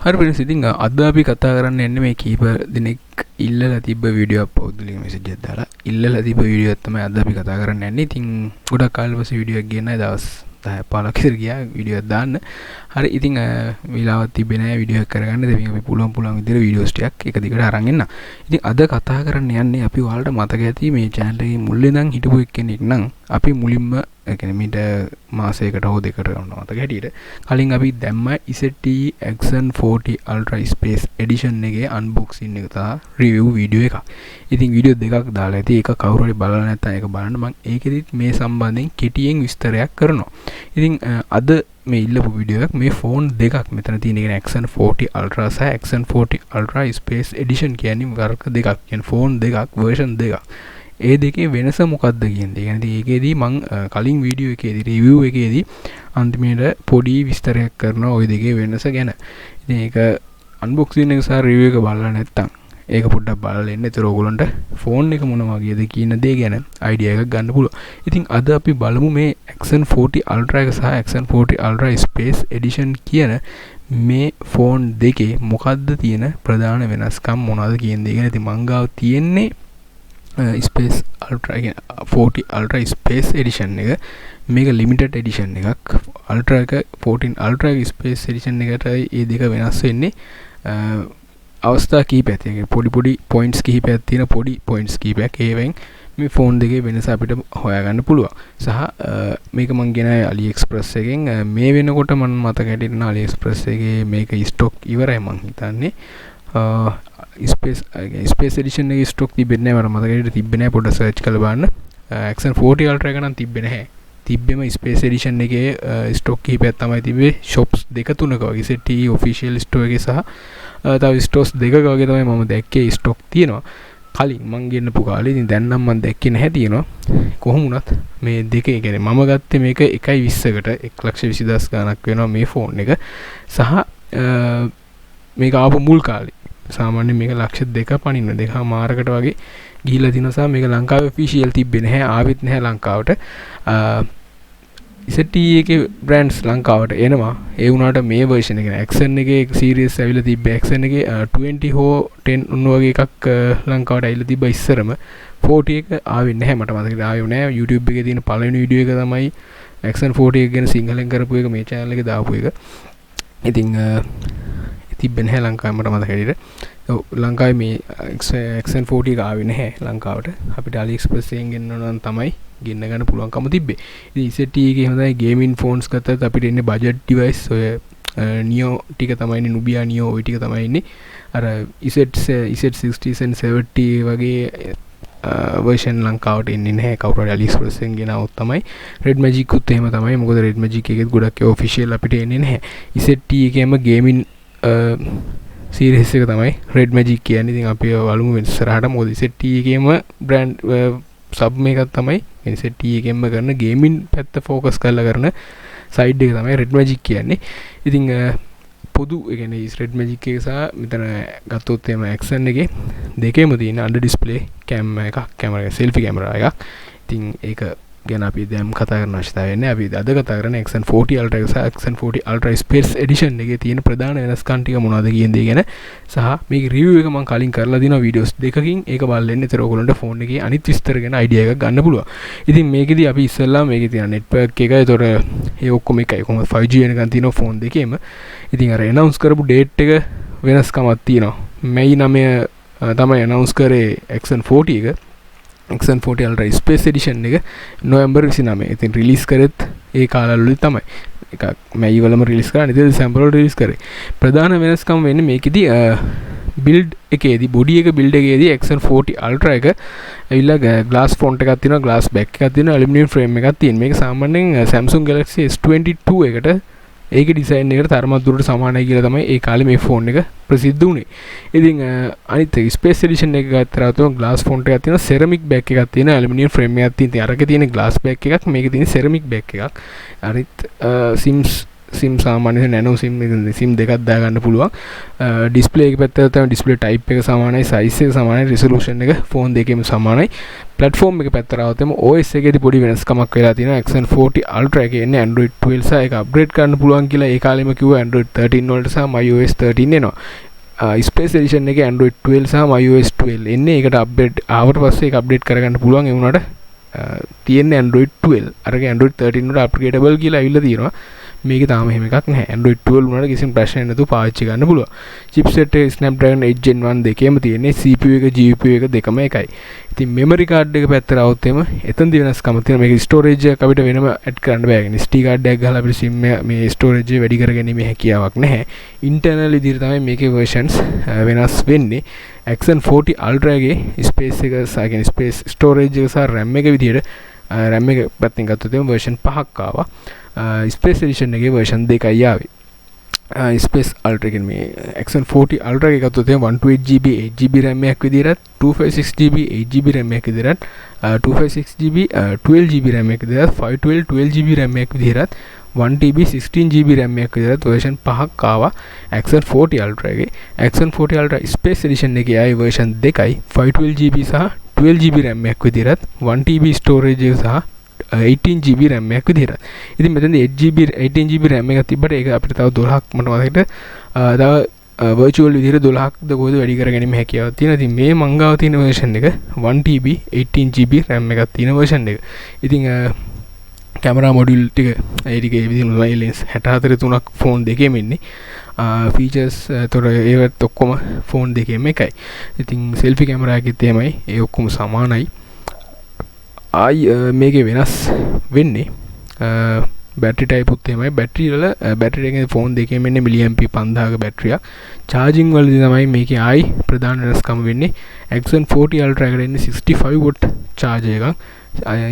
හරි වෙනස්. ඉතින් අද අපි කතා කරන්න යන්නේ මේ කීප දිනෙක ඉල්ලලා තිබ්බ වීඩියෝ එකක් පෞද්ගලික මෙසේජ් එකක් දාලා ඉල්ලලා තිබ්බ වීඩියෝ එක තමයි අද අපි කතා කරන්න යන්නේ. ඉතින් ගොඩක් කාලෙ පස්සේ වීඩියෝ එකක් ගේන්නයි දවස් 10-15ක් විතර ගියා වීඩියෝ එකක් දාන්න. හරි ඉතින් වෙලාවක් තිබ්බේ නැහැ වීඩියෝ එක කරගන්න. ඉතින් අපි පුළුවන් විදිහට වීඩියෝස් ටිකක් එක දිගට අරන් එන්න. ඉතින් අද කතා කරන්න යන්නේ අපි ඔයාලට මතක ඇති මේ channel එකේ මුල් ඉඳන් හිටපු එක්කෙනෙක් නම් අපි මුලින්ම මීට මාසයකට හෝ දෙකට මතක හැටියට කලින් අපි දැම්ම ZTE Axon 40 Ultra Space Edition එකේ අන්බොක්සින් එක සහ රිවිව් වීඩියෝ එකක්. ඉතින් වීඩියෝ දෙකක් දාලා ඇති. ඒක කවුරු හරි බලලා නැත්නම් ඒක බලන්න මම ඒකෙදිත් මේ සම්බන්ධයෙන් කෙටියෙන් විස්තරයක් කරනවා. ඉතින් අද මේ ඉල්ලපු වීඩියෝ එක මේ ෆෝන් දෙකක් මෙතන තියෙන එක Axon 40 Ultra සහ Axon 40 Ultra Space Edition කියන්නේ වර්ග දෙකක්. කියන්නේ ෆෝන් දෙකක් version දෙකක්. ඒ දෙකේ වෙනස මොකක්ද කියන්නේ. ඒ කියන්නේ ඒකේදී මම කලින් වීඩියෝ එකේදී රිවිව් එකේදී අන්තිමේට පොඩි විස්තරයක් කරනවා ওই දෙකේ වෙනස ගැන. ඉතින් ඒක අන්බොක්සින් එක සහ රිවිව් එක බලලා නැත්තම් ඒක පොඩ්ඩක් බලලා ඉන්න. ඒතර ඕගොල්ලන්ට ෆෝන් එක මොන වගේද කියන දේ ගැන අයිඩියා එකක් ගන්න පුළුවන්. ඉතින් අද අපි බලමු මේ Axon 40 Ultra එක සහ Axon 40 Ultra Space Edition කියන මේ ෆෝන් දෙකේ මොකද්ද තියෙන ප්‍රධාන වෙනස්කම් මොනවද කියන දේ ගැන. ඉතින් මං ගාව තියෙන්නේ Space Ultra 40 Ultra Space Edition එක. මේක limited edition එකක්. Ultra එක 14 Ultra එක Space Edition එකට මේ දෙක වෙනස් වෙන්නේ අවස්ථා කිහිපයක් තියෙනවා. පොඩි points කිහිපයක් තියෙන පොඩි points කිහිපයක්. ඒවෙන් මේ ෆෝන් දෙකේ වෙනස අපිට හොයාගන්න පුළුවන්. සහ මේක මම ගෙනාවේ AliExpress එකෙන්. මේ වෙනකොට මම මතක හිටින්න AliExpress එකේ මේක stock ඉවරයි මං හිතන්නේ. ස්පේස් එඩිෂන් එකේ ස්ටොක් තිබෙන්නේ නැහැ. මට මතක හිටියට තිබ්බේ නැහැ. පොඩ්ඩක් සර්ච් කරලා බලන්න. Axon 40 Ultra එක නම් තිබ්බේ නැහැ. තිබ්බෙම ස්පේස් එඩිෂන් එකේ ස්ටොක් කිහිපයක් තමයි තිබ්බේ. shops දෙක තුනක වගේ ZTE official store එකේ සහ තව stores දෙකක වගේ තමයි මම දැක්කේ ස්ටොක් තියෙනවා. කලින් මං ගෙන්නපු කාලේ. ඉතින් දැන් නම් මම දැක්කේ නැහැ තියෙනවා. කොහොම වුණත් මේ දෙකේ කියන්නේ මම ගත්තේ මේක 1.20කට 1,20,000 ගණක් වෙනවා මේ ෆෝන් එක. සහ මේක ආපු මුල් කාලේ සාමාන්‍ය මේක ලක්ෂ 2 පනින්න 2.5කට වගේ ගිහිලා තිනවා. සහ මේක ලංකාවේ ඔෆිෂියල් තිබ්බේ නැහැ. ආවෙත් නැහැ ලංකාවට. ZTE එකේ බ්‍රෑන්ඩ්ස් ලංකාවට එනවා. ඒ වුණාට මේ version එක Axon එකේ සීරීස් ඇවිල්ලා තිබ්බේ. Axon එකේ 20 හෝ 10 උන්න වගේ එකක් ලංකාවට ඇවිල්ලා තිබ්බා ඉස්සරම. 40 එක ආවේ නැහැ මට මතකයි. ආවේ නැහැ. YouTube එකේ තියෙන පළවෙනි වීඩියෝ එක තමයි Axon 40 එක ගැන සිංහලෙන් කරපු එක මේ channel එකේ දාපු එක. ඉතින් තිබ්බේ නැහැ ලංකාවේ මට මතක හැටියට. ඔව් ලංකාවේ මේ Axon 40 එක ආවේ නැහැ ලංකාවට. අපිට AliExpress එකෙන් ගෙන්නන නම් තමයි ගෙන්න ගන්න පුළුවන්කම තිබ්බේ. ඉතින් ZTE එකේ හොඳයි ගේමින් ෆෝන්ස් ගත්තත් අපිට ඉන්නේ බජට් ඩිවයිස්. ඔය Neo ටික තමයි ඉන්නේ. Nubia Neo ඔය ටික තමයි ඉන්නේ. අර Z60 70 වගේ version ලංකාවට එන්නේ නැහැ. කවුරු හරි AliExpress එකෙන් ගෙනාවොත් තමයි. Red Magic උත් එහෙම තමයි. මොකද Red Magic එකෙත් ගොඩක් official අපිට එන්නේ නැහැ. ZTE එකේම ගේමින් සීරීස් එක තමයි Red Magic කියන්නේ. ඉතින් අපි බලමු ඉස්සරහට. මොකද ZTE එකේම බ්‍රෑන්ඩ් සබ් මේකක් තමයි ZTE එකෙන්ම කරන ගේමින් පැත්ත ફોකස් කරලා කරන සයිඩ් එක තමයි Red Magic කියන්නේ. ඉතින් පොදු ඒ කියන්නේ Red Magic එක සහ මෙතන ගත්තොත් එම Axon එකේ දෙකේම තියෙන අnder display cam එකක්, කැමරා selfie කැමරා එකක්. ඉතින් ඒක ගැන අපි දැන් කතා කරන්න අවශ්‍යතාවය නැහැ. අපි අද කතා කරන්නේ Axon 40 Ultra එක සහ Axon 40 Ultra Space Edition එකේ තියෙන ප්‍රධාන වෙනස්කම් ටික මොනවද කියන දේ ගැන. සහ මේක රිවිව් එක මම කලින් කරලා දිනවා වීඩියෝස් දෙකකින්. ඒක බලලා ඉන්න. ඒතර ඔයගොල්ලන්ට ෆෝන් එකේ අනිත් විස්තර ගැන අයිඩියා එකක් ගන්න පුළුවන්. ඉතින් මේකෙදි අපි ඉස්සෙල්ලා මේකේ තියෙන network එක. ඒතර ඒ ඔක්කොම එකයි. කොහොමද 5G වෙනකන් තියෙනවා ෆෝන් දෙකේම. ඉතින් අර announce කරපු date එක වෙනස්කමක් තියෙනවා. May 9 තමයි announce කරේ Axon 40 එක. Axon 40 Ultra Space Edition එක නොවැම්බර් 29. ඉතින් රිලීස් කරෙත් ඒ කාලවලදී තමයි. එකක් මැයි වලම රිලීස් කරා. ඉතින් දෙසැම්බර් වල රිලීස් කරේ. ප්‍රධාන වෙනස්කම වෙන්නේ මේකෙදි බිල්ඩ් එකේදී බොඩි එක බිල්ඩ් එකේදී Axon 40 Ultra එක ඇවිල්ලා glass front එකක් තියෙනවා, glass back එකක් තියෙනවා, aluminium frame එකක් තියෙනවා. මේක සාමාන්‍යයෙන් Samsung Galaxy S22 එකට ඒකේ ඩිසයින් එකට තරමක් දුරට සමානයි කියලා තමයි ඒ කාලේ මේ ෆෝන් එක ප්‍රසිද්ධ වුණේ. ඉතින් අනිත් ස්පේස් එඩිෂන් එක ගත්තා තමයි glass front එකක් තියෙනවා, ceramic back එකක් තියෙනවා, aluminium frame එකක් තියෙනවා. අරක තියෙන glass back එකක්, මේකේ තියෙන ceramic back එකක්. අනිත් sims සිම් සාමාන්‍යයෙන් නැනෝ සිම් දෙකක් දාගන්න පුළුවන්. ඩිස්ප්ලේ එක පැත්තට තමයි ඩිස්ප්ලේ ටයිප් එක සමානයි, සයිස් එක සමානයි, රිසොලූෂන් එක ෆෝන් දෙකේම සමානයි. ප්ලැට්ෆෝම් එක පැත්තට આવතම OS එකේදී පොඩි වෙනස්කමක් වෙලා තියෙනවා. X40 Ultra එකේ එන්නේ Android 12 සහ ඒක අප්ග්‍රේඩ් කරන්න පුළුවන් කියලා ඒ කාලෙම කිව්වා. Android 13 වලට සහ MyOS 13 එනවා. ස්පේස් එඩිෂන් එකේ Android 12 සහ MyOS 12 එන්නේ. ඒකට අප්ඩේට් ආවට පස්සේ ඒක අප්ඩේට් කරගන්න පුළුවන්. ඒ වුණාට තියෙන්නේ Android 12. අරක Android 13 වල අප්ග්‍රේඩබල් කියලා ඇවිල්ලා තියෙනවා. මේක තාම එහෙම එකක් නැහැ. Android 12 වුණාට කිසිම ප්‍රශ්නයක් නැතුව පාවිච්චි කරන්න පුළුවන්. chipset එක Snapdragon 8 Gen 1 දෙකේම තියෙන්නේ. CPU එක GPU එක දෙකම එකයි. ඉතින් memory card එක පැත්තට આવොත් එම එතනදී වෙනස්කම තියෙනවා. මේක storage එක අපිට වෙනම add කරන්න බෑ. SD card එකක් ගහලා අපිට sim මේ storage එක වැඩි කරගැනීමේ හැකියාවක් නැහැ. internal විදිහට තමයි මේකේ versions වෙනස් වෙන්නේ. X40 Ultra එකේ space එක සහ කියන්නේ space storage එක සහ RAM එක විදිහට RAM එක පැත්තෙන් ගත්තොත් එම version 5ක් ආවා. ස්පේස් එඩිෂන් එකේ version 2යි ආවේ. ස්පේස් Ultra කියන්නේ මේ X40 Ultra එක ගත්තොත් එම 128GB 8GB RAM එකක් විදිහට 256GB 8GB RAM එකක් විදිහට 256GB 12GB RAM එකක් විදිහට 512 12GB RAM එකක් විදිහට 1TB 16GB RAM එකක් විදිහට version 5ක් ආවා X40 Ultra එකේ. X40 Ultra Space Edition එකේ ආයේ version 2යි 512GB සහ 12GB RAM එකක් විදිහට 1TB storage එක සහ 18GB RAM එකක් විදිහට. ඉතින් මෙතනදී 8GB 18GB RAM එකක් තිබ්බට ඒක අපිට තව 12ක් මට මතකයි. තව virtual විදිහට 12ක්ද කොහෙද වැඩි කරගැනීමේ හැකියාවක් තියෙනවා. ඉතින් මේ මංගාව තියෙන version එක 1TB 18GB RAM එකක් තියෙන version එක. ඉතින් කැමරා මොඩියුල් ටික ඒ ටික ඒ විදිහම ලෙන්ස් 64 3ක් ෆෝන් දෙකේම ඉන්නේ. ෆීචර්ස් තොර ඒවත් ඔක්කොම ෆෝන් දෙකේම එකයි. ඉතින් සෙල්ෆි කැමරා එකෙත් එහෙමයි. ඒ ඔක්කොම සමානයි. මේකේ වෙනස් වෙන්නේ බැටරි ටයිප් උත් එහෙමයි. බැටරි වල බැටරි එකේ ෆෝන් දෙකේම ඉන්නේ මිලිඇම්පි 5000ක බැටරියක්. චාර්ජින් වලදී තමයි මේකේ ප්‍රධාන වෙනස්කම වෙන්නේ. X40 Ultra එකට එන්නේ 65 watt charge එකක්.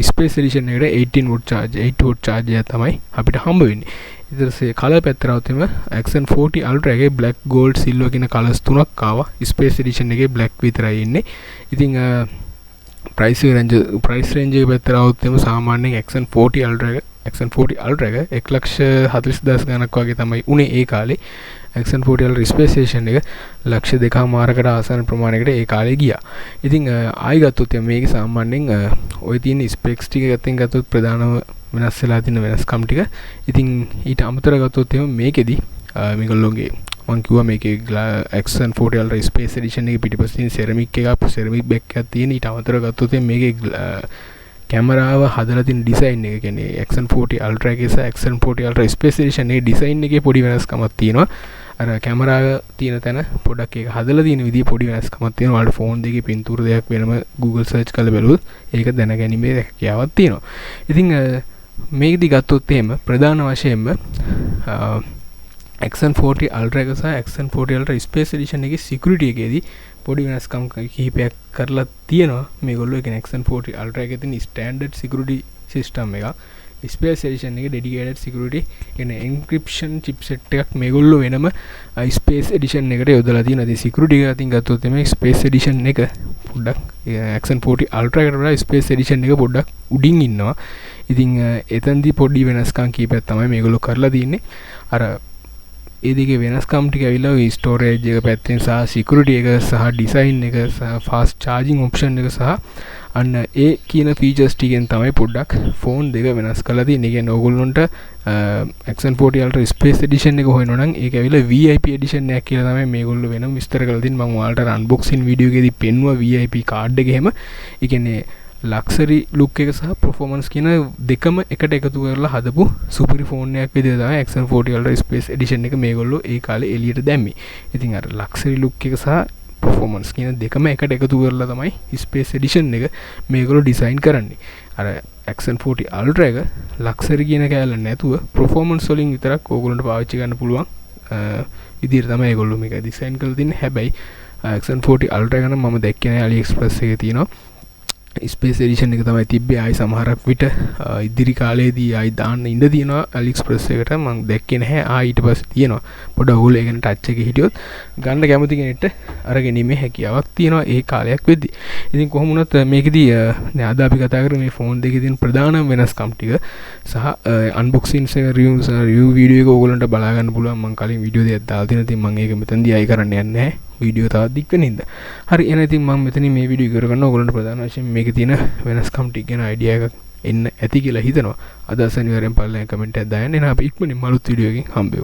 ස්පේස් එඩිෂන් එකට 18 watt charge 8 watt charge එක තමයි අපිට හම්බ වෙන්නේ. ඊට පස්සේ කලර් පැත්තට આવුත් එම X40 Ultra එකේ black gold silver කියන කලර්ස් තුනක් ආවා. ස්පේස් එඩිෂන් එකේ black විතරයි ඉන්නේ. ඉතින් price range එක පැත්තට આવුත් එම සාමාන්‍යයෙන් X40 Ultra එක 1,40,000 ගණක් වගේ තමයි උනේ ඒ කාලේ. X40 Ultra Space Station එක 2,200,000කට ආසන්න ප්‍රමාණයකට ඒ කාලේ ගියා. ඉතින් ආයි ගත්තොත් මේකේ සාමාන්‍යයෙන් ඔය තියෙන specs ටික ගත්තෙන් ගත්තොත් ප්‍රධානම වෙනස් වෙලා තියෙන වෙනස්කම් ටික. ඉතින් ඊට අමතරව ගත්තොත් මේකෙදි මේගොල්ලෝගේ මම කිව්වා මේකේ X40 Ultra Space Edition එකේ පිටිපස්සින් සෙරමික් බැක් එකක් තියෙන. ඊට අමතරව ගත්තොත් මේකේ කැමරාව හදලා තියෙන ඩිසයින් එක කියන්නේ X40 Ultra එකේ සහ X40 Ultra Space Edition එකේ ඩිසයින් එකේ පොඩි වෙනස්කමක් තියෙනවා. අර කැමරාව තියෙන තැන පොඩක් ඒක හදලා තියෙන විදිය පොඩි වෙනස්කමක් තියෙනවා. ඔයාලට ෆෝන් දෙකේ පින්තූර දෙයක් වෙනම Google search කරලා බලුවොත් ඒක දැනගැනීමේ හැකියාවක් තියෙනවා. ඉතින් මේකදී ගත්තොත් එහෙම ප්‍රධාන වශයෙන්ම X40 Ultra එක සහ X40 Ultra Space Edition එකේ security එකේදී පොඩි වෙනස්කම් කිහිපයක් කරලා තියෙනවා. මේගොල්ලෝ කියන්නේ X40 Ultra එකේ තියෙන standard security system එක Space Edition එකේ dedicated security කියන්නේ encryption chipset එකක් මේගොල්ලෝ වෙනම Space Edition එකට යොදලා තියෙනවා. ඉතින් security එක අතින් ගත්තොත් මේ Space Edition එක පොඩ්ඩක් X40 Ultra එකට වඩා Space Edition එක පොඩ්ඩක් උඩින් ඉන්නවා. ඉතින් එතනදී පොඩි වෙනස්කම් කීපයක් තමයි මේගොල්ලෝ කරලා තියෙන්නේ. අර ඒ දෙකේ වෙනස්කම් ටික ඇවිල්ලා ස්ටෝරේජ් එක පැත්තෙන් සහ සිකියුරිටි එක සහ ඩිසයින් එක සහ ෆාස්ට් චාර්ජින් ඔප්ෂන් එක සහ අන්න ඒ කියන ෆීචර්ස් ටිකෙන් තමයි පොඩ්ඩක් ෆෝන් දෙක වෙනස් කරලා තියෙන්නේ. කියන්නේ ඕගොල්ලොන්ට X40 Ultra Space Edition එක හොයනවා නම් ඒක ඇවිල්ලා VIP Edition එකක් කියලා තමයි මේගොල්ලෝ වෙනම විස්තර කරලා තියෙන්නේ. මම ඔයාලට අන්බොක්සින් වීඩියෝ එකේදී පෙන්නුවා VIP කාඩ් එක එහෙම. ඒ කියන්නේ ලක්සරි ලුක් එක සහ performance කියන දෙකම එකට එකතු කරලා හදපු සුපිරි ෆෝන් එකක් විදිහට තමයි X40 Ultra Space Edition එක මේගොල්ලෝ ඒ කාලේ එළියට දැම්මේ. ඉතින් අර ලක්සරි ලුක් එක සහ performance කියන දෙකම එකට එකතු කරලා තමයි Space Edition එක මේගොල්ලෝ ඩිසයින් කරන්නේ. අර X40 Ultra එක ලක්සරි කියන කෑල්ල නැතුව performance වලින් විතරක් ඕගොල්ලන්ට පාවිච්චි කරන්න පුළුවන් විදිහට තමයි ඒගොල්ලෝ මේක ඩිසයින් කරලා තින්නේ. හැබැයි X40 Ultra එක නම් මම දැක්කේ නෑ AliExpress එකේ තියෙනවා. ස්පේස් එඩිෂන් එක තමයි තිබ්බේ. ආයි සමහරක් විට ඉදිරි කාලේදී ආයි දාන්න ඉඳ තියෙනවා AliExpress එකට. මම දැක්කේ නැහැ. ආයි ඊට පස්සේ තියෙනවා. පොඩ ඔයගොල්ලෝ ඒකන ටච් එකේ හිටියොත් ගන්න කැමති කෙනෙක්ට අරගෙනීමේ හැකියාවක් තියෙනවා ඒ කාලයක් වෙද්දි. ඉතින් කොහොම වුණත් මේකෙදී දැන් අද අපි කතා කරේ මේ ෆෝන් දෙකේ තියෙන ප්‍රධාන වෙනස්කම් ටික සහ අන්බොක්සින්ස් එක රිවිව් වීඩියෝ එක ඕගොල්ලන්ට බලා ගන්න පුළුවන්. මම කලින් වීඩියෝ දෙකක් දාලා තියෙනවා. ඉතින් මම ඒක මෙතනදී ආයි කරන්න යන්නේ නැහැ. වීඩියෝ තවත් දික් වෙන හින්දා. හරි එහෙනම් ඉතින් මම මෙතනින් මේ වීඩියෝ ඉවර කරනවා. ඔයගොල්ලන්ට ප්‍රධාන වශයෙන් මේකේ තියෙන වෙනස්කම් ටික ගැන අයිඩියා එකක් එන්න ඇති කියලා හිතනවා. අදහස් අනිවාර්යෙන් පල්ලෙන් කමෙන්ට් එකක් දාන්න. එහෙනම් අපි ඉක්මනින්ම අලුත් වීඩියෝ එකකින් හම්බෙමු.